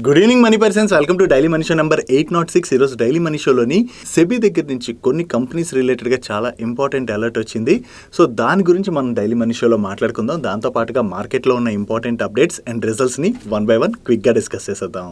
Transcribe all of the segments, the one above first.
Good evening money persons, welcome to daily money show number 806. ఈరోజు daily money షోలోని SEBI దగ్గర నుంచి కొన్ని companies రిలేటెడ్గా చాలా ఇంపార్టెంట్ అలర్ట్ వచ్చింది. సో దాని గురించి మనం డైలీ మనీ షోలో మాట్లాడుకుందాం. దాంతోపాటుగా మార్కెట్లో ఉన్న ఇంపార్టెంట్ అప్డేట్స్ అండ్ రిజల్ట్స్ని వన్ బై వన్ క్విక్గా డిస్కస్ చేసేద్దాం.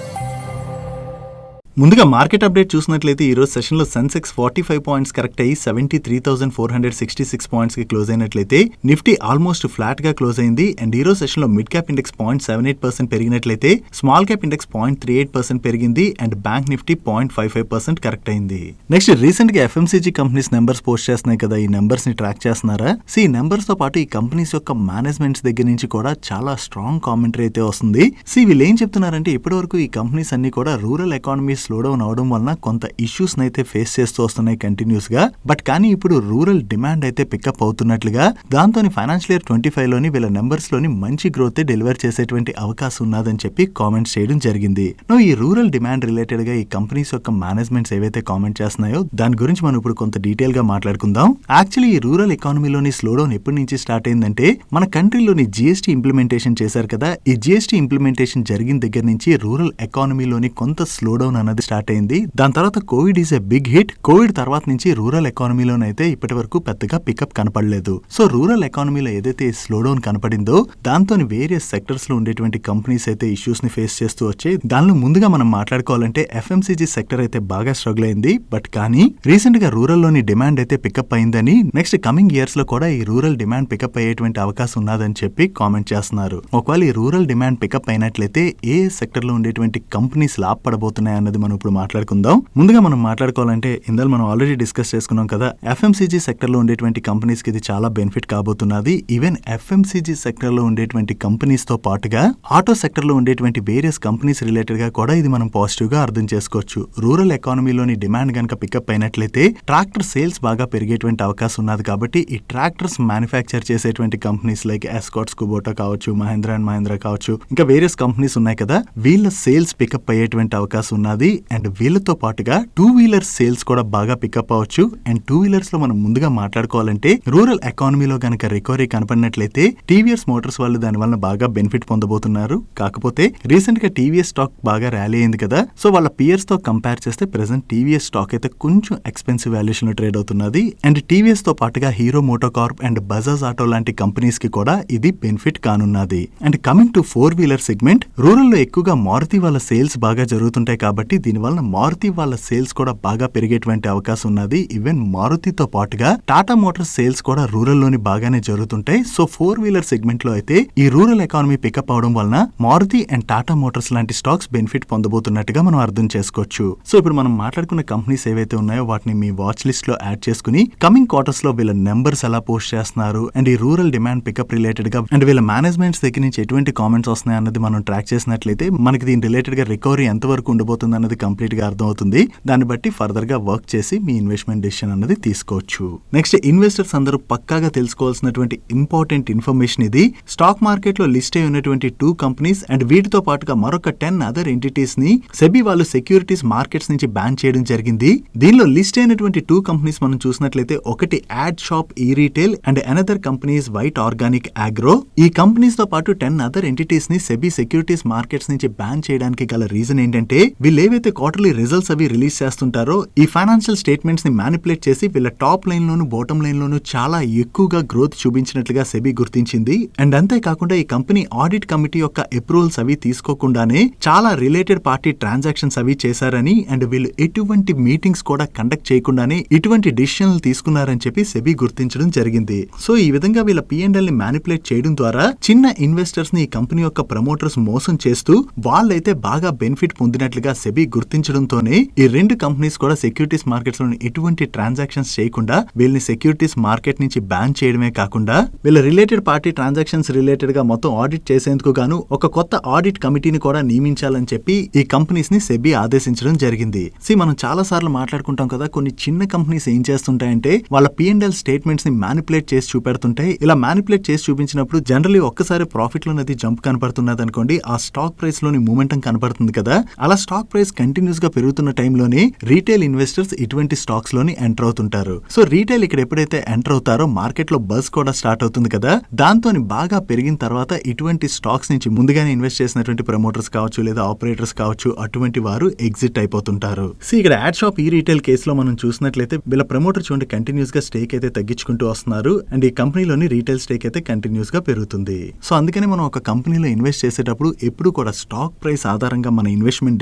ముందుగా మార్కెట్ అప్డేట్ చూసినట్లయితే ఈరోజు సెషన్లో సెన్సెక్స్ 45 పాయింట్స్ కరెక్ట్ అయ్యి 73,466 పాయింట్స్కి క్లోజ్ అయినట్లయితే నిఫ్టీ ఆల్మోస్ట్ ఫ్లాట్గా క్లోజ్ అయింది. అండ్ ఈరోజు సెషన్లో మిడ్ క్యాప్ ఇండెక్స్ 0.78% పెరిగినట్లయితే స్మాల్ క్యాప్ ఇండెక్స్ 0.38% పెరిగింది. అండ్ బ్యాంక్ నిఫ్టీ 0.55% కరెక్ట్ అయింది. నెక్స్ట్ రీసెంట్గా ఎఫ్ఎంసీజీ కంపెనీస్ నెంబర్స్ పోస్ట్ చేస్తున్నాయి కదా, ఈ నెంబర్స్ని ట్రాక్ చేస్తున్నారా? ఈ నెంబర్స్తో పాటు ఈ కంపెనీస్ యొక్క మేనేజ్మెంట్స్ దగ్గర నుంచి కూడా చాలా స్ట్రాంగ్ కామెంటరీ అయితే వస్తుంది. వీళ్ళు ఏం చెప్తున్నారంటే ఇప్పటివరకు ఈ కంపెనీస్ అన్ని కూడా రూరల్ ఎకానమీ స్లో డౌన్ అవడం వలన కొంత ఇష్యూస్ అయితే ఫేస్ చేస్తూ వస్తున్నాయి కంటిన్యూస్ గా. బట్ కానీ ఇప్పుడు రూరల్ డిమాండ్ అయితే పికప్ అవుతున్నట్లుగా, దాంతో ఫైనాన్షియల్ ఇయర్ 25 లోని వీళ్ళ నెంబర్స్ లోని మంచి గ్రోత్ డెలివర్ చేసేటువంటి అవకాశం ఉన్నదని చెప్పి కామెంట్స్ చేయడం జరిగింది. ఈ రూరల్ డిమాండ్ రిలేటెడ్ గా ఈ కంపెనీస్ యొక్క మేనేజ్మెంట్స్ ఏవైతే కామెంట్ చేస్తున్నాయో దాని గురించి మనం ఇప్పుడు కొంత డీటెయిల్ గా మాట్లాడుకుందాం. యాక్చువల్లీ ఈ రూరల్ ఎకానమీలోని స్లో డౌన్ ఎప్పటి నుంచి స్టార్ట్ అయిందంటే మన కంట్రీలోని జిఎస్టీ ఇంప్లిమెంటేషన్ చేశారు కదా, ఈ జిఎస్టీ ఇంప్లిమెంటేషన్ జరిగిన దగ్గర నుంచి రూరల్ ఎకానమీలోని కొంత స్లో డౌన్ అన్నది స్టార్ట్ అయింది. దాని తర్వాత Covid is a big hit. Covid తర్వాత నుంచి రూరల్ ఎకానమీలోనైతే ఇప్పటి వరకు పెద్దగా పికప్ కనపడలేదు. సో రూరల్ ఎకానమీలో ఏదైతే స్లో డౌన్ కనపడిందో దాంతో వేరియస్ సెక్టర్స్ లో ఉండేటువంటి కంపెనీస్ అయితే ఇష్యూస్ ని ఫేస్ చేస్తూ వచ్చాయి. దానిలో ముందుగా మనం మాట్లాడుకోవాలంటే ఎఫ్ఎంసీజీ సెక్టర్ అయితే బాగా స్ట్రగుల్ అయింది. బట్ కానీ రీసెంట్ గా రూరల్ లోని డిమాండ్ అయితే పికప్ అయిందని, నెక్స్ట్ కమింగ్ ఇయర్స్ లో కూడా ఈ రూరల్ డిమాండ్ పికప్ అయ్యేటువంటి అవకాశం ఉన్నదని చెప్పి కామెంట్ చేస్తున్నారు. ఒకవేళ ఈ రూరల్ డిమాండ్ పికప్ అయినట్లయితే ఏ సెక్టర్ లో ఉండేటువంటి కంపెనీస్ లాభపడబోతున్నాయి అన్నది మనం ఇప్పుడు మాట్లాడుకుందాం. ముందుగా మనం మాట్లాడుకోవాలంటే ఇందులో మనం ఆల్రెడీ డిస్కస్ చేసుకున్నాం కదా, ఎఫ్ఎంసీజీ సెక్టర్ లో ఉండేటువంటి కంపెనీస్ కి ఇది చాలా బెనిఫిట్ కాబోతున్నది. ఈవెన్ ఎఫ్ఎంసీజీ సెక్టర్ లో ఉండేటువంటి కంపెనీస్ తో పాటుగా ఆటో సెక్టర్ లో ఉండేటువంటి వేరియస్ కంపెనీస్ రిలేటెడ్ గా కూడా ఇది మనం పాజిటివ్ గా అర్థం చేసుకోవచ్చు. రూరల్ ఎకానమీలోని డిమాండ్ కనుక పికప్ అయినట్లయితే ట్రాక్టర్ సేల్స్ బాగా పెరిగేటువంటి అవకాశం ఉన్నది. కాబట్టి ఈ ట్రాక్టర్స్ మ్యానుఫ్యాక్చర్ చేసేటువంటి కంపెనీస్ లైక్ ఎస్కాట్స్, కుబోటా కావచ్చు, మహేంద్ర అండ్ మహేంద్ర కావచ్చు, ఇంకా వేరియస్ కంపెనీస్ ఉన్నాయి కదా, వీళ్ళ సేల్స్ పికప్ అయ్యేటువంటి అవకాశం ఉన్నది. అండ్ వీళ్ళతో పాటుగా టూ వీలర్ సేల్స్ కూడా బాగా పికప్ అవ్వచ్చు. అండ్ టూ వీలర్స్ లో మనం ముందుగా మాట్లాడుకోవాలంటే రూరల్ ఎకానమీలో గనక రికవరీ కనపడినట్లయితే టీవీఎస్ మోటార్స్ వాళ్ళు దాని వల్ల బాగా బెనిఫిట్ పొందబోతున్నారు. కాకపోతే రీసెంట్ గా టీవీఎస్ స్టాక్ బాగా ర్యాలీ అయింది కదా, సో వాళ్ళ పియర్స్ తో కంపేర్ చేస్తే ప్రెసెంట్ టీవీఎస్ స్టాక్ అయితే కొంచెం ఎక్స్పెన్సివ్ వాల్యుయేషన్ లో ట్రేడ్ అవుతున్నది. అండ్ టీవీఎస్ తో పాటుగా హీరో మోటోకార్ప్ అండ్ బజాజ్ ఆటో లాంటి కంపెనీస్ కి కూడా ఇది బెనిఫిట్ కానున్నది. అండ్ కమింగ్ టు 4-వీలర్ సెగ్మెంట్, రూరల్ లో ఎక్కువగా మారుతి వాళ్ళ సేల్స్ బాగా జరుగుతుంటాయి కాబట్టి దీనివల్ల మారుతి వాళ్ళ సేల్స్ కూడా బాగా పెరిగేటువంటి అవకాశం ఉన్నది. ఈవెన్ మారుతితో పాటుగా టాటా మోటార్స్ సేల్స్ కూడా రూరల్ లోని బాగానే జరుగుతుంటాయి. సో 4-వీలర్ సెగ్మెంట్ లో అయితే ఈ రూరల్ ఎకానమీ పికప్ అవడం వలన మారుతి అండ్ టాటా మోటార్స్ లాంటి స్టాక్స్ బెనిఫిట్ పొందబోతున్నట్టుగా మనం అర్థం చేసుకోవచ్చు. సో ఇప్పుడు మనం మాట్లాడుకున్న కంపెనీస్ ఏవైతే ఉన్నాయో వాటిని మీ వాచ్ లిస్ట్ లో యాడ్ చేసుకుని కమింగ్ క్వార్టర్స్ లో వీళ్ళ నెంబర్స్ ఎలా పోస్ట్ చేస్తున్నారు అండ్ ఈ రూరల్ డిమాండ్ పికప్ రిలేటెడ్ గా అండ్ వీళ్ళ మేనేజ్మెంట్స్ దగ్గర నుంచి ఎటువంటి కామెంట్స్ వస్తున్నాయి అన్నది మనం ట్రాక్ చేసినట్లయితే మనకి దీని రిలేటెడ్ గా రికవరీ ఎంత వరకు ఉండబోతుంది అన్నది కంప్లీట్ గా అర్థం అవుతుంది. దాన్ని బట్టి ఫర్దర్ గా వర్క్ చేసి మీ ఇన్వెస్ట్మెంట్ డిసిషన్ అన్నది తీసుకోవచ్చు. నెక్స్ట్ ఇన్వెస్టర్స్ అందరూ పక్కాగా తెలుసుకోవాల్సినటువంటి ఇంపార్టెంట్ ఇన్ఫర్మేషన్ ఇది. స్టాక్ మార్కెట్ లో లిస్ట్ అయి ఉన్నటువంటి 2 కంపెనీస్ అండ్ వీటితో పాటుగా మరొక 10 అదర్ ఎంటిటీస్ ని సెబీ వాళ్ళు సెక్యూరిటీస్ మార్కెట్స్ నుంచి బ్యాన్ చేయడం జరిగింది. దీనిలో లిస్ట్ అయినటువంటి 2 కంపెనీస్ మనం చూసినట్లయితే ఒకటి యాడ్ షాప్ ఈ retail and another companies white organic agro. ఈ కంపెనీస్ తో పాటు 10 అదర్ ఎంటిటీస్ ని సెబీ సెక్యూరిటీస్ మార్కెట్స్ నుంచి బ్యాన్ చేయడానికి గల రీజన్ ఏంటంటే వీళ్ళు ఏవైతే క్వార్టర్లీ రిజల్ట్స్ అవి రిలీజ్ చేస్తుంటారో ఈ ఫైనాన్షియల్ స్టేట్మెంట్స్ ని మ్యానిపులేట్ చేసి వీళ్ళ టాప్ లైన్ లోను బాటమ్ లైన్ లోను చాలా ఎక్కువగా గ్రోత్ చూపించినట్లుగా సెబీ గుర్తించింది. అండ్ అంతేకాకుండా ఈ కంపెనీ ఆడిట్ కమిటీ యొక్క అప్రూవల్స్ అవి తీసుకోకుండానే చాలా రిలేటెడ్ పార్టీ ట్రాన్సాక్షన్స్ అవి చేశారని అండ్ వీళ్ళు ఎటువంటి మీటింగ్స్ కూడా కండక్ట్ చేయకుండానే ఇటువంటి డిసిషన్లు తీసుకున్నారని చెప్పి సెబీ గుర్తించడం జరిగింది. సో ఈ విధంగా వీళ్ళ P&L ని మ్యానిపులేట్ చేయడం ద్వారా చిన్న ఇన్వెస్టర్స్ ని ఈ కంపెనీ యొక్క ప్రమోటర్స్ మోసం చేస్తూ వాళ్ళైతే బాగా బెనిఫిట్ పొందినట్లుగా సెబీ గుర్తించడంతోనే ఈ 2 కంపెనీస్ కూడా సెక్యూరిటీస్ మార్కెట్స్ లో ఎటువంటి ట్రాన్సాక్షన్స్ చేయకుండా వీళ్ళని సెక్యూరిటీస్ మార్కెట్ నుంచి బ్యాన్ చేయడమే కాకుండా వీళ్ళ రిలేటెడ్ పార్టీ ట్రాన్సాక్షన్స్ రిలేటెడ్ గా మొత్తం ఆడిట్ చేసేందుకు గాను ఒక కొత్త ఆడిట్ కమిటీని కూడా నియమించాలని చెప్పి ఈ కంపెనీస్ ని సెబీ ఆదేశించడం జరిగింది. మనం చాలా సార్లు మాట్లాడుకుంటాం కదా, కొన్ని చిన్న కంపెనీస్ ఏం చేస్తుంటాయంటే వాళ్ళ P&L స్టేట్మెంట్స్ ని మ్యానిపులేట్ చేసి చూపెడుతుంటాయి. ఇలా మ్యానిపులేట్ చేసి చూపించినప్పుడు జనరల్లీ ఒక్కసారి ప్రాఫిట్ లోనది జంప్ కనపడుతున్నది అనుకోండి, ఆ స్టాక్ ప్రైస్ లోని మూమెంటం కనపడుతుంది కదా, అలా స్టాక్ ప్రైస్ కంటిన్యూస్ గా పెరుగుతున్న టైంలోనే రీటైల్ ఇన్వెస్టర్స్ ఇటువంటి స్టాక్స్ లోని ఎంటర్ అవుతుంటారు. సో రీటైల్ ఇక్కడ ఎప్పుడైతే ఎంటర్ అవుతారో మార్కెట్ లో బజ్ కూడా స్టార్ట్ అవుతుంది కదా, దాంతో బాగా పెరిగిన తర్వాత ఇటువంటి స్టాక్స్ నుంచి ముందుగానే ఇన్వెస్ట్ చేసినటువంటి ప్రమోటర్స్ కావచ్చు లేదా ఆపరేటర్స్ కావచ్చు, అటువంటి వారు ఎగ్జిట్ అయిపోతుంటారు. సో ఇక్కడ యాడ్ షాప్ ఈ రీటైల్ కేసులో మనం చూసినట్లయితే వీళ్ళ ప్రమోటర్ చూడండి కంటిన్యూస్ గా స్టేక్ అయితే తగ్గించుకుంటూ వస్తున్నారు అండ్ ఈ కంపెనీలోని రీటైల్ స్టేక్ అయితే కంటిన్యూస్ గా పెరుగుతుంది. సో అందుకని మనం ఒక కంపెనీలో ఇన్వెస్ట్ చేసేటప్పుడు ఎప్పుడు కూడా స్టాక్ ప్రైస్ ఆధారంగా మన ఇన్వెస్ట్మెంట్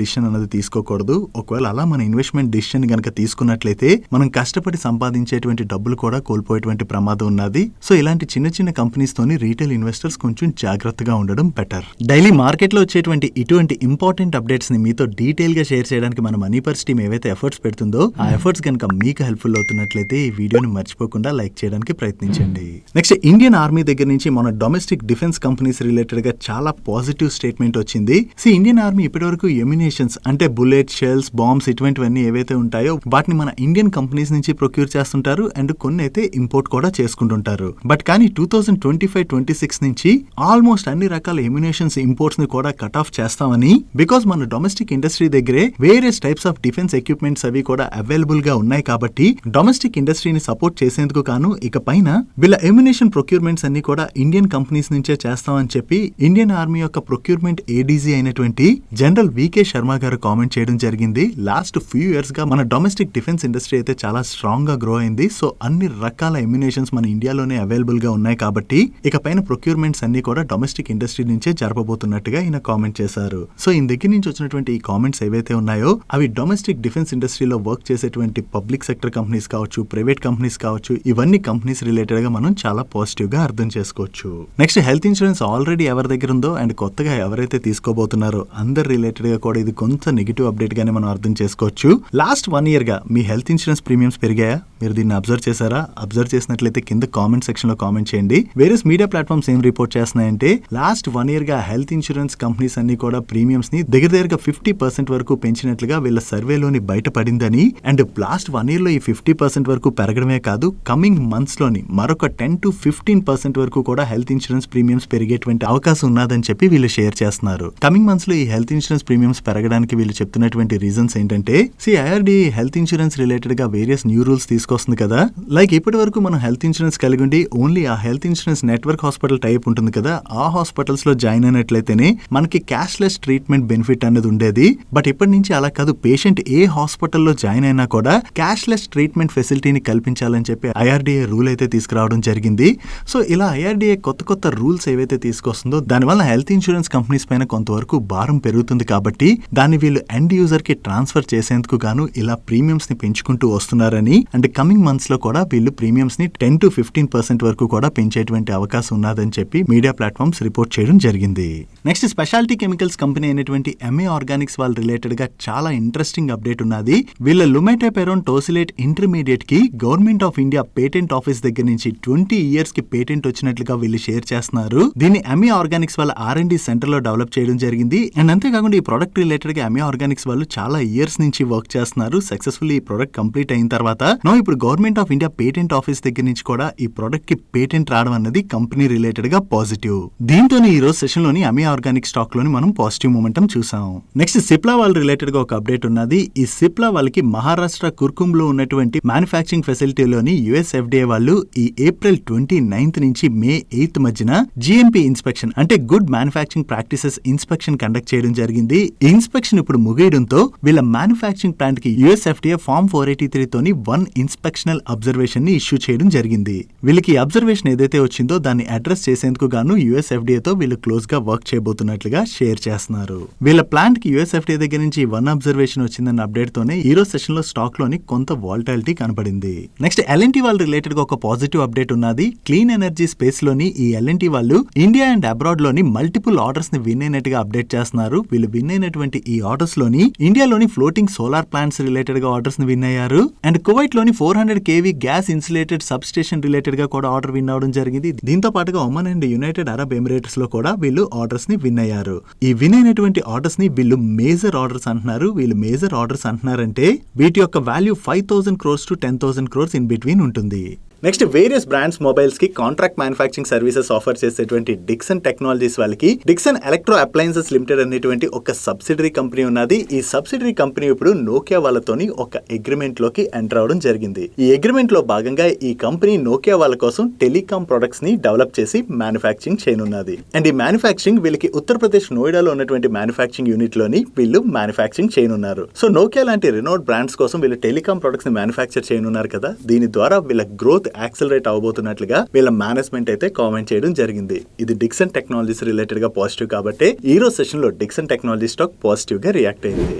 డిసిషన్ అనేది తీసుకోకూడదు. ఒకవేళ అలా మన ఇన్వెస్ట్మెంట్ డిసిషన్ గనక తీసుకున్నట్లయితే మనం కష్టపడి సంపాదించేటువంటి డబ్బులు కూడా కోల్పోయేటువంటి ప్రమాదం ఉన్నది. సో ఇలాంటి చిన్న చిన్న కంపెనీస్ తోని రీటైల్ ఇన్వెస్టర్స్ కొంచెం జాగ్రత్తగా ఉండడం బెటర్. డైలీ మార్కెట్ లో వచ్చేటువంటి ఇటువంటి ఇంపార్టెంట్ అప్డేట్స్ ని మీతో డీటెయిల్ గా షేర్ చేయడానికి మన మనీ పర్స్ టీమ్ ఏవైతే ఎఫర్ట్స్ పెడుతుందో ఆ ఎఫర్ట్స్ కనుక మీకు హెల్ప్ఫుల్ అవుతున్నట్లయితే ఈ వీడియోని మర్చిపోకుండా లైక్ చేయడానికి ప్రయత్నించండి. నెక్స్ట్ ఇండియన్ ఆర్మీ దగ్గర నుంచి మన డొమెస్టిక్ డిఫెన్స్ కంపెనీస్ రిలేటెడ్ గా చాలా పాజిటివ్ స్టేట్మెంట్ వచ్చింది. ఇండియన్ ఆర్మీ ఇప్పటివరకు ఎమ్యునేషన్స్ అంటే బుల్లెట్, షెల్స్, బాంబ్స్ ఇటువంటివన్నీ ఏవైతే ఉంటాయో వాటిని మన ఇండియన్ కంపెనీస్ నుంచి ప్రొక్యూర్ చేస్తుంటారు అండ్ కొన్ని అయితే ఇంపోర్ట్ కూడా చేసుకుంటుంటారు. బట్ కానీ 2025-26 నుంచి ఆల్మోస్ట్ అన్ని రకాల ఎమ్యునేషన్స్ ఇంపోర్ట్స్ ని కూడా కట్ ఆఫ్ చేస్తామని, బికాస్ మన డొమెస్టిక్ ఇండస్ట్రీ దగ్గరే various types of defence equipments అవి కూడా అవైలబుల్ గా ఉన్నాయి కాబట్టి డొమెస్టిక్ ఇండస్ట్రీని సపోర్ట్ చేసేందుకు కాను ఇక పైన వీళ్ళ ఎమ్యునేషన్ ప్రొక్యూర్మెంట్స్ అన్ని కూడా ఇండియన్ కంపెనీస్ నుంచే చేస్తామని చెప్పి ఇండియన్ ఆర్మీ యొక్క ప్రొక్యూర్మెంట్ ఏడీజీ అయినటువంటి జనరల్ వికే శర్మ గారు కామెంట్ చేయడం జరిగింది. లాస్ట్ ఫ్యూ ఇయర్స్ గా మన డొమెస్టిక్ డిఫెన్స్ ఇండస్ట్రీ అయితే చాలా స్ట్రాంగ్ గా గ్రో అయింది. సో అన్ని రకాల ఎమ్యునేషన్స్ మన ఇండియాలోనే అవైలబుల్ గా ఉన్నాయి కాబట్టి ఇక పైన ప్రొక్యూర్మెంట్స్ అన్ని కూడా డొమెస్టిక్ ఇండస్ట్రీ నుంచే జరపబోతున్నట్టుగా ఈయన కామెంట్ చేశారు. సో ఈయన దగ్గర నుంచి వచ్చినటువంటి ఈ కామెంట్స్ ఏవైతే ఉన్నాయో అవి డొమెస్టిక్ డిఫెన్స్ ఇండస్ట్రీలో వర్క్ చేసేటువంటి పబ్లిక్ సెక్టర్ కంపెనీస్ కావచ్చు, ప్రైవేట్ కంపెనీస్ కావచ్చు, ఇవన్నీ కంపెనీస్ రిలేటెడ్ గా మనం చాలా పాజిటివ్ గా అర్థం చేసుకోవచ్చు. నెక్స్ట్ హెల్త్ ఇన్సూరెన్స్ ఆల్రెడీ ఎవరి దగ్గర ఉందో అండ్ కొత్తగా ఎవరైతే తీసుకోబోతున్నారో అందరు రిలేటెడ్ గా కూడా ఇది కొంత నెగిటివ్ అప్డేట్ గానే మనం అర్థం చేసుకోవచ్చు. లాస్ట్ 1 year గా మీ హెల్త్ ఇన్సూరెన్స్ ప్రీమియమ్స్ పెరిగాయా? మీరు దీన్ని అబ్జర్వ్ చేశారా? అబ్జర్వ్ చేసినట్లయితే కింద కామెంట్ సెక్షన్ లో కామెంట్ చేయండి. వేరియస్ మీడియా ప్లాట్ఫామ్స్ ఏం రిపోర్ట్ చేస్తున్నాయంటే లాస్ట్ 1 year గా హెల్త్ ఇన్సూరెన్స్ కంపెనీస్ అన్ని కూడా ప్రీమియమ్స్ ని దగ్గరగా 50% వరకు పెంచినట్లుగా వీళ్ళ సర్వేలోని బయటపడిందని అండ్ లాస్ట్ 1 year లో ఈ 50% వరకు పెరగడమే కాదు కమింగ్ మంత్స్ లోని మరొక 10-15% వరకు కూడా హెల్త్ ఇన్సూరెన్స్ ప్రీమియమ్స్ పెరిగేటువంటి అవకాశం ఉన్నదని చెప్పి వీళ్ళు షేర్ చేస్తున్నారు. కమింగ్ మంత్స్ లో ఈ హెల్త్ ఇన్సూరెన్స్ ప్రీమియమ్స్ పెరగడానికి వీళ్ళు చెప్తున్నటువంటి రీజన్స్ ఏంటంటే ఐఆర్డీఏ హెల్త్ ఇన్సూరెన్స్ రిలేటెడ్ గా వేరియస్ న్యూ రూల్స్ తీసుకొస్తుంది కదా. లైక్ ఇప్పటి వరకు మనం హెల్త్ ఇన్సూరెన్స్ కలిగి ఉండి ఓన్లీ ఆ health insurance network hospital type ఉంటుంది కదా, ఆ హాస్పిటల్స్ లో జాయిన్ అయినట్లయితేనే మనకి క్యాష్లెస్ ట్రీట్మెంట్ బెనిఫిట్ అనేది ఉండేది. బట్ ఇప్పటి నుంచి అలా కాదు, పేషెంట్ ఏ హాస్పిటల్లో జాయిన్ అయినా కూడా క్యాష్లెస్ ట్రీట్మెంట్ ఫెసిలిటీని కల్పించాలని చెప్పి ఐఆర్డీఏ రూల్ అయితే తీసుకురావడం జరిగింది. సో ఇలా ఐఆర్డీఏ కొత్త రూల్స్ ఏవైతే తీసుకొస్తుందో దానివల్ల హెల్త్ ఇన్సూరెన్స్ కంపెనీస్ పైన కొంతవరకు భారం పెరుగుతుంది కాబట్టి దాన్ని వీళ్ళు ఎండ్ యూజర్ కి ట్రాన్స్ఫర్ చేసేందుకు గాను ఇలా ప్రీమియమ్స్ ని పెంచుకుంటూ వస్తున్నారని అండ్ కమింగ్ మంత్స్ లో కూడా వీళ్ళు ప్రీమియమ్స్ ని 10-15% వరకు కూడా పెంచేటువంటి అవకాశం ఉన్నదని చెప్పి మీడియా ప్లాట్ఫామ్స్ రిపోర్ట్ చేయడం జరిగింది. నెక్స్ట్ స్పెషాలిటీ కెమికల్స్ కంపెనీ అయినటువంటి ఎంఏ ఆర్గానిక్స్ వాళ్ళ రిలేటెడ్ గా చాలా ఇంట్రెస్టింగ్ అప్డేట్ ఉన్నది. వీళ్ళ లుమెటాపెరోన్ టోసిలేట్ ఇంటర్మీడియట్ కి government of India patent office దగ్గర నుంచి 20 years కి పేటెంట్ వచ్చినట్లుగా వీళ్ళు షేర్ చేస్తున్నారు. దీన్ని ఎంఏ ఆర్గానిక్స్ వాళ్ళ R&D సెంటర్ లో డెవలప్ చేయడం జరిగింది. అండ్ అంతేకాకుండా ఈ ప్రొడక్ట్ రిలేటెడ్ గా ఎంఏ ఆర్గానిక్స్ వాళ్ళు చాలా ఇయర్స్ నుంచి వర్క్ చేస్తున్నారు. సక్సెస్ఫుల్ ఈ ప్రొడక్ట్ కంప్లీట్ అయిన తర్వాత ఇప్పుడు government of India patent office దగ్గర నుంచి కూడా ఈ ప్రొడక్ట్ కి పేటెంట్ రావడం అన్నది కంపెనీ రిలేటెడ్ గా పాజిటివ్. దీంతోనే ఈ రోజు సెషన్ లోని ఎంఏ ఆర్గానిక్ స్టాక్ లోని మనం పాజిటివ్ మూమెంటం చూసాం. నెక్స్ట్ సిప్లా వాళ్ళ రిలేటెడ్ గా ఒక అప్డేట్ ఉన్నది. ఈ సిప్లా వాళ్ళకి మహారాష్ట్ర కుర్కుమ్ లో ఉన్నటువంటి మ్యానుఫ్యాక్చరింగ్ ఫెసిలిటీలోని యుఎస్ FDA వాళ్ళు ఈ ఏప్రిల్ 29th నుంచి మే 8th మధ్యన GMP ఇన్స్పెక్షన్ అంటే good manufacturing practices inspection conduct చేయడం జరిగింది. ఈ ఇన్స్పెక్షన్ ఇప్పుడు ముగియడంతో వీళ్ళ మ్యానుఫ్యాక్చరింగ్ ప్లాంట్ కి యుఎస్ FDA ఫార్మ్ 483 తోని 1 ఇన్స్పెక్షనల్ అబ్జర్వేషన్ ని ఇష్యూ చేయడం జరిగింది. వీళ్ళకి అబ్జర్వేషన్ ఏదైతే వచ్చిందో దాన్ని అడ్రస్ చేసేందుకు గాను యుఎస్ FDA తో వీళ్ళు క్లోజ్ గా వర్క్ చేయబోతున్నట్లుగా షేర్ చేస్తున్నారు. వీళ్ళ ప్లాంట్ కి యుఎస్ FDA దగ్గర నుంచి 1 అబ్జర్వేషన్ వచ్చిందన్న అప్డేట్ తోనే ఈ రోజు సెషన్ లో స్టాక్ లోని కొంత వాలటాలిటీ కనపడింది. నెక్స్ట్ L&T వాళ్ళ రిలేటెడ్ గా ఒక పాజిటివ్ అప్డేట్ ఉన్నది. క్లీన్ ఎనర్జీ స్పేస్ లోని ఈ L&T వాళ్ళు ఇండియా అండ్ అబ్రాడ్ లోని మల్టిపుల్ ఆర్డర్స్ ని విన్ అయినట్టుగా అప్డేట్ చేస్తున్నారు. వీళ్ళు విన్ అయినటువంటి ఈ ఆర్డర్స్ లోని ఇండియాలోని ఫ్లోటింగ్ సోలార్ ప్లాంట్స్ రిలేటెడ్ గా ఆర్డర్స్ ని విన్ అయ్యారు. అండ్ కువైట్ లోని 400 kV gas insulated sub station related గా కూడా ఆర్డర్ విన్ అవడం జరిగింది. దీంతో పాటుగా Oman and United Arab Emirates లో కూడా వీళ్ళు ఆర్డర్స్ ని విన్ అయ్యారు. ఈ విన్ అయినటువంటి ఆర్డర్స్ ని వీళ్ళు మేజర్ ఆర్డర్స్ అంటున్నారు. వీళ్ళు మేజర్ ఆర్డర్స్ అంటున్నారంటే వీటి యొక్క value 5,000 crores to 10,000 crores in between ఉంటుంది. నెక్స్ట్ వేరియస్ బ్రాండ్స్ మొబైల్స్ కి కాంట్రాక్ట్ మ్యానుఫ్యాక్చరింగ్ సర్వీసెస్ ఆఫర్ చేసేటువంటి డిక్సన్ టెక్నాలజీస్ వాళ్ళకి డిక్సన్ ఎలక్ట్రో అప్లయన్సెస్ లిమిటెడ్ అనేటువంటి ఒక సబ్సిడరీ కంపెనీ ఉన్నది. ఈ సబ్సిడరీ కంపెనీ ఇప్పుడు నోకియా వాళ్ళతోని ఒక అగ్రిమెంట్ లోకి ఎంటర్ అవడం జరిగింది. ఈ అగ్రిమెంట్ లో భాగంగా ఈ కంపెనీ నోకియా వాళ్ళ కోసం టెలికాం ప్రొడక్ట్స్ ని డెవలప్ చేసి మ్యానుఫ్యాక్చరింగ్ చేయనున్నది. అండ్ ఈ మ్యానుఫ్యాక్చరింగ్ వీళ్ళకి ఉత్తరప్రదేశ్ నోయిడాలో ఉన్నటువంటి మ్యానుఫ్యాక్చరింగ్ యూనిట్ లోని వీళ్ళు మ్యానుఫ్యాక్చరింగ్ చేయనున్నారు. సో నోకియా లాంటి రినోడ్ బ్రాండ్స్ కోసం వీళ్ళు టెలికాం ప్రొడక్ట్స్ ని మ్యానుఫ్యాక్చర్ చేయనున్నారు కదా, దీని ద్వారా వీళ్ళ గ్రోత్ యాక్సలరేట్ అవబోతున్నట్లుగా వీళ్ళ మేనేజ్మెంట్ అయితే కామెంట్ చేయడం జరిగింది. ఇది డిక్సన్ టెక్నాలజీస్ రిలేటెడ్ గా పాజిటివ్ కాబట్టి ఈ రోజు సెషన్ లో డిక్సన్ టెక్నాలజీ స్టాక్ పాజిటివ్ గా రియాక్ట్ అయింది.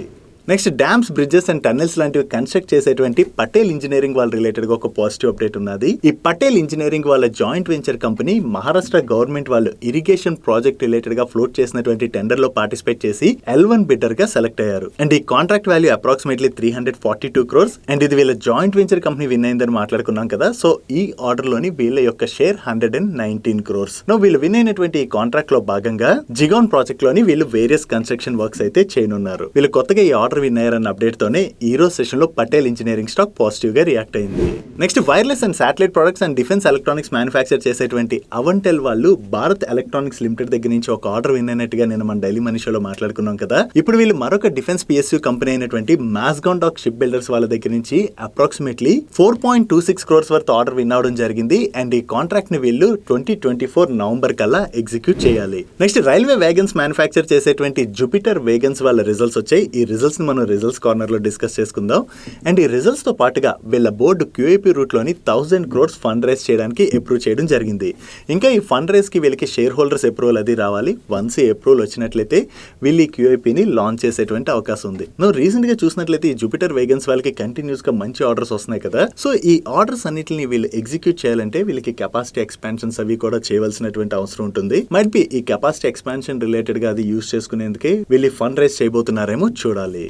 Next dams, bridges and tunnels లాంటివి కన్స్ట్రక్ట్ చేసేటువంటి పటేల్ ఇంజనీరింగ్ వాళ్ళ రిలేటెడ్ గా ఒక పాజిటివ్ అప్డేట్ ఉన్నది. ఈ పటేల్ ఇంజనీరింగ్ వాళ్ళ joint venture company Maharashtra government వాళ్ళు ఇరిగేషన్ ప్రాజెక్ట్ రిలేటెడ్ గా ఫ్లోట్ చేసినటువంటి టెండర్ లో పార్టిసిపేట్ చేసి L1 బిడ్డర్ గా సెలెక్ట్ అయ్యారు. అండ్ ఈ contract value approximately 342 crores. And ఇది వీళ్ళ జాయింట్ వెంచర్ కంపెనీ విన్ అయిందని మాట్లాడుకున్నాం కదా. సో ఈ ఆర్డర్ లోని వీళ్ళ యొక్క షేర్ 119 crores. వీళ్ళు విన్ అయినటువంటి ఈ కాంట్రాక్ట్ లో భాగంగా జిగాన్ ప్రాజెక్ట్ లోని వీళ్ళు వేరియస్ కన్స్ట్రక్షన్ వర్క్స్ అయితే చేయనున్నారు. వీళ్ళు కొత్తగా ఈ ఆర్డర్ విన్ అయ్యారన్న అప్డేట్ తోనే ఈ రోజు సెషన్ లో పటేల్ ఇంజనీరింగ్ స్టాక్ పాజిటివ్ గా రియాక్ట్ అయింది. Next wireless and satellite products and defence electronics manufacture చేసేటువంటి అవెంటెల్ వాళ్ళు భారత్ ఎలక్ట్రానిక్స్ లిమిటెడ్ దగ్గర నుంచి ఒక ఆర్డర్ విన్ అయినట్టుగా నేను మన డైలీ మనీ షోలో మాట్లాడుకున్నాం కదా. ఇప్పుడు వీళ్ళు మరొక డిఫెన్స్ PSU కంపెనీ అయినటువంటి మాస్గాన్ డాక్ షిప్ బిల్డర్స్ వాళ్ళ దగ్గర నుంచి approximately 4.26 crores worth order win అవడం జరిగింది. అండ్ ఈ కాంట్రాక్ట్ ని వీళ్ళు 2024 నవంబర్ కల్లా ఎగ్జిక్యూట్ చేయాలి. నెక్స్ట్ రైల్వే వేగన్స్ మ్యానుఫ్యాక్చర్ చేసేటువంటి జూపిటర్ వేగన్స్ వాళ్ళ రిజల్ట్స్ వచ్చాయి. ఈ రిజల్ట్స్ ని మనం రిజల్ట్స్ కార్నర్ లో డిస్కస్ చేసుకుందాం. అండ్ ఈ రిజల్ట్స్ తో పాటుగా వీళ్ళ బోర్డు QIP రూట్ లోని 1000 crores ఫండ్ రైజ్ చేయడానికి అప్రూవ్ చేయడం జరిగింది. ఇంకా ఈ ఫండ్ రైజ్ కి వీళ్ళకి షేర్ హోల్డర్స్ అప్రూవల్ అది రావాలి. వన్స్ ఈ అప్రూవల్ వచ్చినట్లయితే వీళ్ళు ఈ QIP ని లాంచ్ చేసేటువంటి అవకాశం ఉంది. రీసెంట్ గా చూసినట్లయితే ఈ జూపిటర్ వేగన్స్ వాళ్ళకి కంటిన్యూస్ గా మంచి ఆర్డర్స్ వస్తున్నాయి కదా. సో ఈ ఆర్డర్స్ అన్నిటిని వీళ్ళు ఎగ్జిక్యూట్ చేయాలంటే వీళ్ళకి కెపాసిటీ ఎక్స్పాన్షన్స్ అవి కూడా చేయవలసినటువంటి అవసరం ఉంటుంది. మైట్ బి ఈ కెపాసిటీ ఎక్స్పాన్షన్ రిలేటెడ్ గా అది యూజ్ చేసుకునేందుకే వీళ్ళు ఫండ్ రైజ్ చేయబోతున్నారేమో చూడాలి.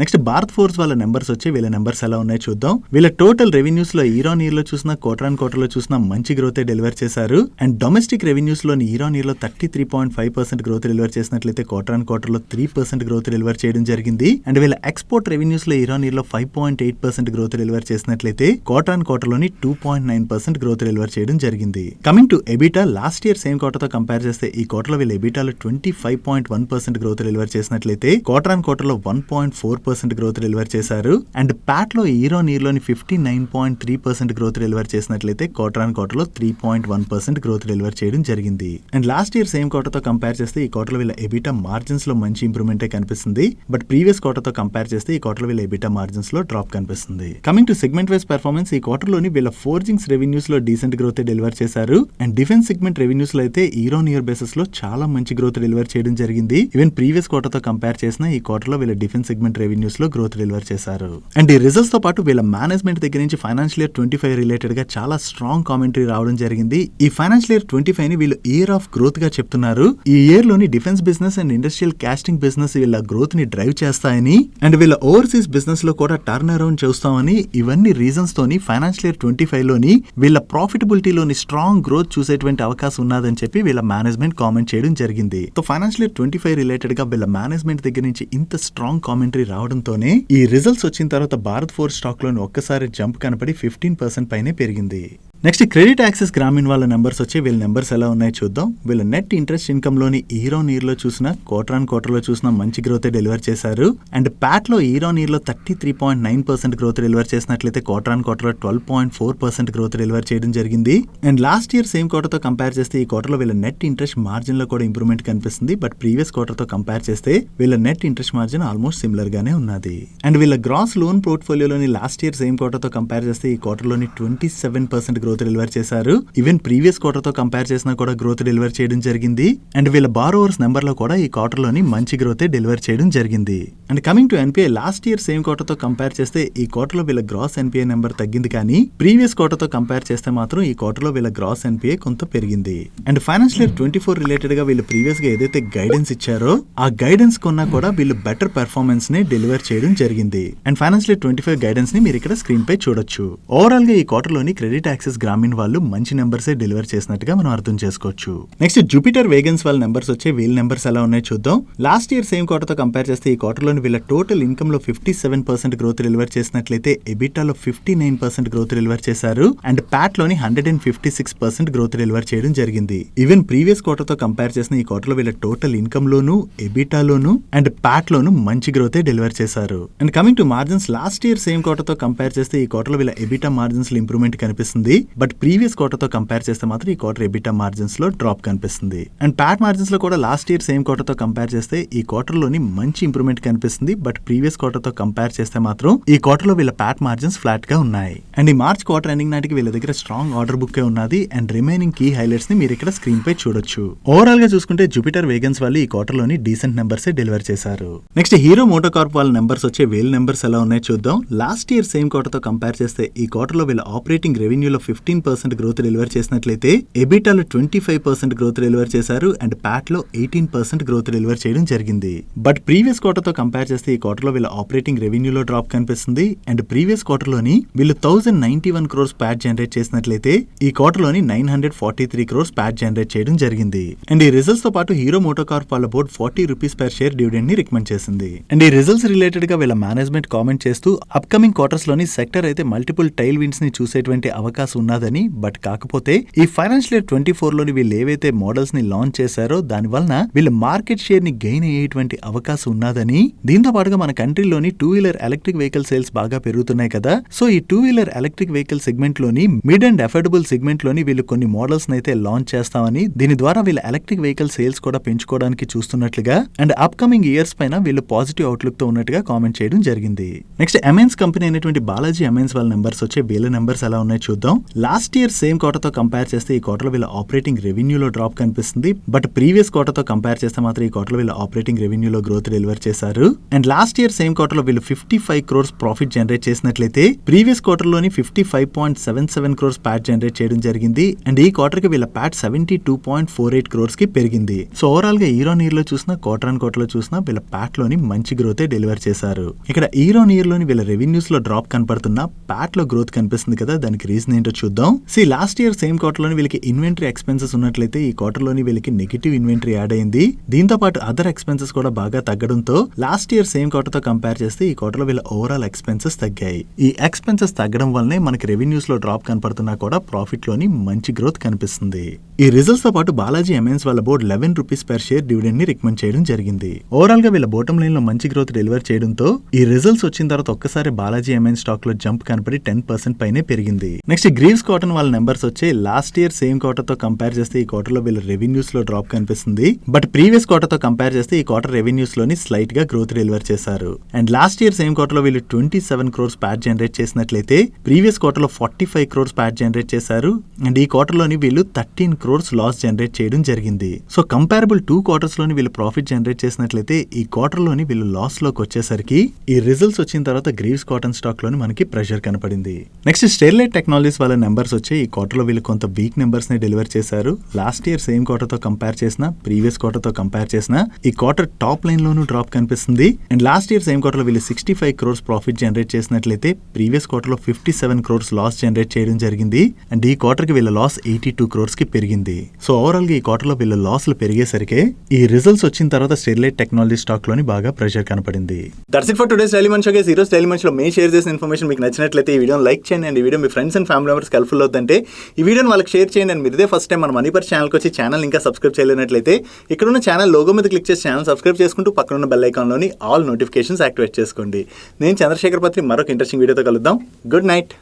నెక్స్ట్ భారత్ ఫోర్స్ వాళ్ళ నెంబర్స్ వచ్చి వీళ్ళ నెంబర్స్ ఎలా ఉన్నాయో చూద్దాం. వీళ్ళ టోటల్ రెవెన్యూస్ లో ఇయర్ ఆన్ ఇయర్ లో చూసినా క్వార్టర్ ఆన్ క్వార్టర్ లో చూసినా మంచి గ్రోత్ డెలివర్ చేశారు. అండ్ డొమెస్టిక్ రెవెన్యూస్ లో ఇయర్ ఆన్ ఇయర్ లో 33.5% గ్రోత్ డెలివర్ చేసినట్లయితే క్వార్టర్ ఆన్ క్వార్టర్ లో 3% గ్రోత్ డెలివర్ చేయడం జరిగింది. అండ్ వీళ్ళ ఎక్స్పోర్ట్ రెవెన్యూస్ లో ఇయర్ ఆన్ ఇయర్ లో 5.8% గ్రోత్ డెలివర్ చేసినట్లయితే క్వార్టర్ ఆన్ క్వార్టర్ లోని 2.9% గ్రోత్ డెలివర్ చేయడం జరిగింది. Coming to EBITDA, last year same quarter తో కంపేర్ చేస్తే ఈ క్వార్టర్ లో వీళ్ళ ఎబిటాలో 25.1% గ్రోత్ డెలివర్ చేసినట్లయితే క్వార్టర్ ఆన్ క్వార్టర్ లో 1.4% గ్రోత్ డెలివర్ చేశారు. అండ్ ప్యాట్ లో ఇయర్ ఆన్ ఇయర్ లోని 59.3% గ్రోత్ డెలివర్ చేసినట్లయితే క్వార్టర్ ఆన్ క్వార్టర్ లో 3.1% గ్రోత్ డెలివర్ చేయడం జరిగింది. And last year same quarter తో కంపేర్ చేస్తే ఈ క్వార్టర్ లో వీళ్ళ ఎబిటా మార్జిన్స్ లో మంచి ఇంప్రూవ్మెంట్ కనిపిస్తుంది. బట్ ప్రీవియస్ క్వార్టర్ తో కంపేర్ చేస్తే ఈ క్వార్టర్ లో వీళ్ళ ఎబిటా మార్జిన్స్ లో డ్రాప్ కనిపిస్తుంది. Coming to segment wise performance, ఈ క్వార్టర్ లోని వీళ్ళ ఫోర్జింగ్స్ రెవెన్యూస్ లో డీసెంట్ గ్రోత్ డెలివర్ చేశారు. అండ్ డిఫెన్స్ సెగ్మెంట్ రెవెన్యూస్ లో అయితే ఇయర్ ఆన్ ఇయర్ బేసిస్ లో చాలా మంచి గ్రోత్ డెలివర్ చేయడం జరిగింది. ఈవెన్ ప్రీవియస్ క్వార్టర్ తో కంపేర్ చేసిన ఈ క్వార్టర్ లో వీళ్ళ డిఫెన్స్ సెగ్మెంట్ రెవెన్యూస్ లో గ్రోత్ డెలివర్ చేశారు. అండ్ ఈ రిజల్ట్స్ తో పాటు వీళ్ళ మేనేజ్మెంట్ దగ్గర నుంచి ఫైనాన్షియల్ ఇయర్ 25 రిలేటెడ్ గా చాలా స్ట్రాంగ్ కామెంటరీ రావడం జరిగింది. ఈ ఫైనాన్షియల్ ఇయర్ 25 ని వీళ్ళు ఇయర్ ఆఫ్ గ్రోత్ గా చెప్తున్నారు. ఈ ఇయర్ లోని defence business and industrial casting business వీళ్ళ గ్రోత్ ని డ్రైవ్ చేస్తాయని అండ్ వీళ్ళ ఓవర్సీస్ బిజినెస్ లో కూడా టర్న్ అరౌండ్ చేస్తామని, ఇవన్నీ రీజన్స్ తోని ఫైనాన్షియల్ ఇయర్ 25 లోని వీళ్ళ ప్రాఫిటబిలిటీలోని స్ట్రాంగ్ గ్రోత్ చూసేటువంటి అవకాశం ఉన్నదని చెప్పి వీళ్ళ మేనేజ్మెంట్ కామెంట్ చేయడం జరిగింది. సో ఫైనాన్షియల్ ఇయర్ 25 రిలేటెడ్ గా వీళ్ళ మేనేజ్మెంట్ దగ్గర నుంచి ఇంత స్ట్రాంగ్ కామెంటరీ రావడంతోనే ఈ రిజల్ట్స్ వచ్చిన తర్వాత భారత్ ఫోర్స్ స్టాక్ లోని ఒక్కసారి జంప్ కనపడి 15% పైనే పెరిగింది. నెక్స్ట్ క్రెడిట్ యాక్సెస్ గ్రామీణ్ వాళ్ళ నెంబర్స్ వచ్చి వీళ్ళ నెంబర్స్ ఎలా ఉన్నాయో చూద్దాం. వీళ్ళ నెట్ ఇంట్రెస్ట్ ఇన్కమ్ లోని ఇయర్ ఆన్ ఇయర్ లో చూసినా క్వార్టర్ ఆన్ క్వార్టర్ లో చూసినా మంచి గ్రోత్ డెలివర్ చేశారు. అండ్ ప్యాట్ లో ఇయర్ ఆన్ ఇయర్ లో 33.9% గ్రోత్ డెలివర్ చేసినట్లయితే క్వార్టర్ ఆన్ క్వార్టర్ లో 12.4% గ్రోత్ డెలివర్ చేయడం జరిగింది. And last year same quarter తో కంపేర్ చేస్తే ఈ క్వార్టర్ లో వీళ్ళ నెట్ ఇంట్రెస్ట్ మార్జిన్ లో కూడా ఇంప్రూవ్మెంట్ కనిపిస్తుంది. బట్ ప్రీవియస్ క్వార్టర్ తో కంపేర్ చేస్తే వీళ్ళ net interest margin almost similar గానే ఉన్నది. అండ్ వీళ్ళ గ్రాస్ లోన్ పోర్ట్ఫోలియోలోని లాస్ట్ ఇయర్ సేమ్ క్వార్టర్ తో కంపేర్ చేస్తే ఈ క్వార్టర్ లోని 27% గ్రోత్ డెలివర్ చేశారు. ఈవెన్ ప్రీవియస్ క్వార్టర్ తో కంపేర్ చేసినా కూడా గ్రోత్ డెలివర్ చేయడం జరిగింది. అండ్ వీళ్ళ బారోవర్స్ నెంబర్ లో కూడా ఈ క్వార్టర్ లోని మంచి గ్రోత్ డెలివర్ చేయడం జరిగింది. And coming to NPI, last year same quarter తో కంపేర్ చేస్తే ఈ క్వార్టర్ లో వీళ్ళ గ్రాస్ ఎన్పిఐ నెంబర్ తగ్గింది, కానీ ప్రీవియస్ క్వార్టర్ తో కంపేర్ చేస్తే మాత్రం ఈ క్వార్టర్ లో వీళ్ళ గ్రాస్ ఎన్పిఐ కొంత పెరిగింది. అండ్ ఫైనాన్షియల్ ఇయర్ 24 రిలేటెడ్ గా వీళ్ళు ప్రీవియస్ గా ఏదైతే గైడెన్స్ ఇచ్చారో ఆ గైడెన్స్ కొన్నా కూడా వీళ్ళు బెటర్ పెర్ఫార్మెన్స్ ని డెలివర్ చేయడం జరిగింది. అండ్ ఫైనాన్షియల్ ఇయర్ 25 గైడెన్స్ ని మీరు ఇక్కడ స్క్రీన్ పై చూడొచ్చు. ఓవరాల్ గా ఈ క్వార్టర్ లోని క్రెడిట్ యాక్సెస్ గ్రామీణ్ వాళ్ళు మంచి నెంబర్సే డెలివర్ చేసినట్టుగా మనం అర్థం చేసుకోవచ్చు. నెక్స్ట్ జూపిటర్ వేగన్స్ వాళ్ళ నెంబర్స్ వచ్చే వీళ్ళ నెంబర్స్ ఎలా ఉన్నాయో చూద్దాం. లాస్ట్ ఇయర్ సేమ్ క్వార్టర్ తో కంపేర్ చేస్తే ఈ క్వార్టర్ లోని వీళ్ళ టోటల్ ఇన్కమ్ లో 57% గ్రోత్ డెలివర్ చేసినట్లయితే ఎబిటాలో 59% గ్రోత్ డెలివర్ చేశారు అండ్ ప్యాట్ లోని 156% గ్రోత్ డెలివర్ చేయడం జరిగింది. ఈవెన్ ప్రీవియస్ క్వార్టర్ తో కంపేర్ చేసిన ఈ క్వార్టర్ లో వీళ్ళ టోటల్ ఇన్కమ్ లోను ఎబిటాలోను అండ్ ప్యాట్ లోను మంచి గ్రోత్ డెలివర్ చేశారు. And coming to margins, last year same quarter తో కంపేర్ చేస్తే ఈ క్వార్టర్ లో వీళ్ళ ఎబిటా మార్జిన్స్ లో ఇంప్రూవ్మెంట్ కనిపిస్తుంది. బట్ ప్రీవియస్ క్వార్టర్ తో కంపేర్ చేస్తే మాత్రం ఈ క్వార్టర్ ఎబిటా మార్జిన్స్ లో డ్రాప్ కనిపిస్తుంది. అండ్ ప్యాట్ మార్జిన్స్ లో కూడా లాస్ట్ ఇయర్ సేమ్ క్వార్టర్ తో కంపేర్ చేస్తే ఈ క్వార్టర్ లోని మంచి ఇంప్రూవ్మెంట్ కనిపిస్తుంది. బట్ ప్రీవియస్ క్వార్టర్ తో కంపేర్ చేస్తే మాత్రం ఈ క్వార్టర్ లో వీళ్ళ ప్యాట్ మార్జిన్స్ ఫ్లాట్ గా ఉన్నాయి. అండ్ ఈ మార్చ్ క్వార్టర్ ఎండింగ్ నాటికి వీళ్ళ దగ్గర స్ట్రాంగ్ ఆర్డర్ బుక్ ఉన్నది అండ్ రిమైనింగ్ కీ హైలైట్స్ ని మీరు ఇక్కడ స్క్రీన్ పై చూడొచ్చు. ఓవరాల్ గా చూసుకుంటే జూపిటర్ వేగన్స్ వాళ్ళు ఈ క్వార్టర్ లోని డీసెంట్ నెంబర్స్ డెలివర్ చేశారు. నెక్స్ట్ హీరో మోటోకార్ప్ వాళ్ళ నెంబర్స్ వచ్చే వీళ్ళ నెంబర్స్ ఎలా ఉన్నాయో చూద్దాం. లాస్ట్ ఇయర్ సేమ్ క్వార్టర్ తో కంపేర్ చేస్తే ఈ క్వార్టర్ లో వీళ్ళ ఆపరేటింగ్ రెవెన్యూలో 15% గ్రోత్ డెలివర్ చేసినట్లయితే ఎబిటాలో 25% గ్రోత్ డెలివర్ చేశారు అండ్ ప్యాట్ లో 18% గ్రోత్ డెలివర్ చేయడం జరిగింది. బట్ ప్రీవియస్ క్వార్టర్ తో కంపేర్ చేస్తే ఈ క్వార్టర్ లో వీళ్ళ ఆపరేటింగ్ రెవెన్యూలో డ్రాప్ కనిపిస్తుంది అండ్ ప్రీవియస్ క్వార్టర్ లోని వీళ్ళు 1091 క్రోర్స్ ప్యాట్ జనరేట్ చేసినట్లయితే ఈ క్వార్టర్ లోని 943 క్రోర్స్ ప్యాట్ జనరేట్ చేయడం జరిగింది. అండ్ ఈ రిజల్ట్స్ తో పాటు హీరో మోటోకార్ప్ వాళ్ళ board 40 rupees per share dividend ని రికమెండ్ చేసింది. అండ్ ఈ రిజల్ట్స్ రిలేటెడ్ గా వీళ్ళ మేనేజ్మెంట్ కామెంట్ చేస్తూ అప్కమింగ్ క్వార్టర్స్ లోని సెక్టర్ అయితే మల్టిపుల్ టైల్ విండ్స్ ని చూసేటువంటి అవకాశం ఉన్నదని, బట్ కాకపోతే ఈ ఫైనాన్షియల్ ఇయర్ 24 లోని వీళ్ళు ఏవైతే మోడల్స్ ని లాంచ్ చేశారో దాని వలన వీళ్ళ మార్కెట్ షేర్ ని గెయిన్ అయ్యేటువంటి అవకాశం ఉన్నదని, దీంతో పాటుగా మన కంట్రీలోని 2-వీలర్ ఎలక్ట్రిక్ వెహికల్ సేల్స్ బాగా పెరుగుతున్నాయి కదా, సో ఈ 2-వీలర్ ఎలక్ట్రిక్ వెహికల్ సెగ్మెంట్ లోని మిడ్ అండ్ అఫోర్డబుల్ సెగ్మెంట్ లోని వీళ్ళు కొన్ని మోడల్స్ అయితే లాంచ్ చేస్తామని, దీని ద్వారా వీళ్ళ ఎలక్ట్రిక్ వెహికల్ సేల్స్ కూడా పెంచుకోవడానికి చూస్తున్నట్లుగా అండ్ అప్కమింగ్ ఇయర్స్ పైన వీళ్ళు పాజిటివ్ అవుట్లుక్ తో ఉన్నట్టుగా కామెంట్ చేయడం జరిగింది. నెక్స్ట్ ఎంఎన్స్ కంపెనీ అయినటువంటి బాలాజీ ఎంఎన్స్ వాళ్ళ నెంబర్స్ వచ్చే వీళ్ళ నెంబర్స్ ఎలా ఉన్నాయో చూద్దాం. లాస్ట్ ఇయర్ సేమ్ క్వార్టర్ తో కంపేర్ చేస్తే ఈ క్వార్టర్ వీళ్ళ ఆపరేటింగ్ రెవెన్యూలో డ్రాప్ కనిపిస్తుంది. బట్ ప్రీవియస్ క్వార్టర్ తో కంపేర్ చేస్తే మాత్రం ఈ క్వార్టర్ వీళ్ళ ఆపరేటింగ్ రెవెన్యూలో గ్రోత్ డెలివర్ చేశారు. And last year same quarter లో వీళ్ళు 55 క్రోర్స్ ప్రాఫిట్ జనరేట్ చేసినట్లయితే ప్రీవియస్ క్వార్టర్ లోని 55.77 క్రోర్స్ ప్యాట్ జనరేట్ చేయడం జరిగింది. అండ్ ఈ క్వార్టర్ కి వీళ్ళ ప్యాట్ 72.48 క్రోర్స్ కి పెరిగింది. సో ఓవరాల్ గా ఇయర్ ఆన్ ఇయర్ లో చూసినా క్వార్టర్ ఆన్ క్వార్టర్ లో చూసినా వీళ్ళ ప్యాట్ లోని మంచి గ్రోత్ డెలివర్ చేశారు. ఇక్కడ ఇయర్ ఆన్ ఇయర్ లోని వీళ్ళ రెవెన్యూస్ లో డ్రాప్ కనపడుతున్నా ప్యాట్ లో గ్రోత్ కనిపిస్తుంది కదా, దానికి రీజన్ ఏంటో చూద్దాం. లాస్ట్ ఇయర్ సేమ్ క్వార్టర్ లోని వీళ్ళకి ఇన్వెంటరీ ఎక్స్పెన్సెస్ ఉన్నట్లయితే ఈ క్వార్టర్ లోని వీళ్ళకి నెగిటివ్ ఇన్వెంటరీ యాడ్ అయింది. దీంతో పాటు అదర్ ఎక్స్పెన్సెస్ కూడా బాగా తగ్గడంతో లాస్ట్ ఇయర్ సేమ్ క్వార్టర్ తో కంపేర్ చేస్తే ఈ క్వార్టర్ లో వీళ్ళ ఓవరాల్ ఎక్స్పెన్సెస్ తగ్గాయి. ఈ ఎక్స్పెన్సెస్ తగ్గడం వల్లనే మనకి రెవెన్యూస్ లో డ్రాప్ కనపడుతున్నా కూడా ప్రాఫిట్ లోని మంచి గ్రోత్ కనిపిస్తుంది. ఈ రిజల్ట్స్ తో పాటు బాలాజీ ఎంఎన్స్ వాళ్ళ board 11 rupees per share dividend ని రికమెండ్ చేయడం జరిగింది. ఓవరాల్ గా వీళ్ళ బాటమ్ లైన్ లో మంచి గ్రోత్ డెలివర్ చేయడంతో ఈ రిజల్ట్స్ వచ్చిన తర్వాత ఒక్కసారి బాలాజీ ఎంఎన్స్ స్టాక్ లో జంప్ కనపడి 10% పైనే పెరిగింది. నెక్స్ట్ గ్రీవ్స్ కాటన్ వాళ్ళ నెంబర్స్ వచ్చే లాస్ట్ ఇయర్ సేమ్ క్వార్టర్ తో కంపేర్ చేస్తే ఈ క్వార్టర్ లో వీళ్ళ రెవెన్యూస్ లో డ్రాప్ కనిపిస్తుంది. బట్ ప్రీవియస్ క్వార్టర్ తో కంపేర్ చేస్తే ఈ క్వార్టర్ రెవెన్యూస్ లోని స్లైట్ గా గ్రోత్ డెలివర్ చేశారు. And last year same quarter లో వీళ్ళు 27 క్రోర్స్ ప్యాట్ జనరేట్ చేసినట్లయితే ప్రీవియస్ క్వార్టర్ లో 45 క్రోర్స్ ప్యాట్ జనరేట్ చేశారు. అండ్ ఈ క్వార్టర్ లోని వీళ్ళు 13 క్రోర్స్ లాస్ జనరేట్ చేయడం జరిగింది. సో కంపారబుల్ 2 క్వార్టర్స్ లోని వీళ్ళు ప్రాఫిట్ జనరేట్ చేసినట్లయితే ఈ క్వార్టర్ లోని వీళ్ళు లాస్ లోకి వచ్చేసరికి ఈ రిజల్ట్స్ వచ్చిన తర్వాత గ్రీవ్స్ కాటన్ స్టాక్ లోని మనకి ప్రెషర్ కనపడింది. నెక్స్ట్ స్టెర్లైట్ టెక్నాలజీస్ వాళ్ళ నెంబర్స్ వచ్చి ఈ క్వార్టర్ లో వీళ్ళు కొంత వీక్ నెంబర్స్ ని డెలివర్ చేశారు. లాస్ట్ ఇయర్ సేమ్ క్వార్టర్ తో కంపేర్ చేసిన ప్రీవియస్ క్వార్టర్ తో కంపేర్ చేసిన ఈ క్వార్టర్ టాప్ లైన్ లోను డ్రాప్ కనిపిస్తుంది. And last year same quarter లో వీళ్ళు 65 క్రోర్స్ ప్రాఫిట్ జనరేట్ చేసినట్లయితే ప్రీవియస్ క్వార్టర్ లో 57 క్రోర్స్ లాస్ జనరేట్ చేయడం జరిగింది. అండ్ ఈ క్వార్టర్ కి వీళ్ళ లాస్ 82 క్రోర్స్ కి పెరిగింది. సో ఓవరాల్ గా ఈ క్వార్టర్ లో వీళ్ళ లాస్లు పెరిగేసరికి ఈ రిజల్ట్స్ వచ్చిన తర్వాత స్టెర్లైట్ టెక్నాలజీ స్టాక్ లోని బాగా ప్రెషర్ కనపడింది. That's it for today's daily munch guys. ఈ రోజు డైలీ మంచ్ లో మేము షేర్ చేసిన ఇన్ఫర్మేషన్ మీకు నచ్చినట్లయితే ఈ వీడియోని లైక్ చేయండి అండ్ ఈ video me friends and family members helpful అవుతుందంటే ఈ వీడియోని వాళ్ళకి షేర్ చేయండి. అండ్ మీరు ఇదే ఫస్ట్ టైం మన మనీపర్స్ ఛానల్కి వచ్చి ఛానల్ ఇంకా సబ్స్క్రైబ్ చేయలేనట్లయితే ఇక్కడ ఉన్న ఛానల్ లోగో మీద క్లిక్ చేసి ఛానల్ సబ్స్క్రైబ్ చేసుకుంటూ పక్కన ఉన్న బెల్ ఐకాన్లోని ఆల్ నోటిఫికేషన్స్ యాక్టివేట్ చేసుకోండి. నేను చంద్రశేఖర్ పత్రి మరొక ఇంట్రెస్టింగ్ వీడియోతో కలుద్దాం. Good night.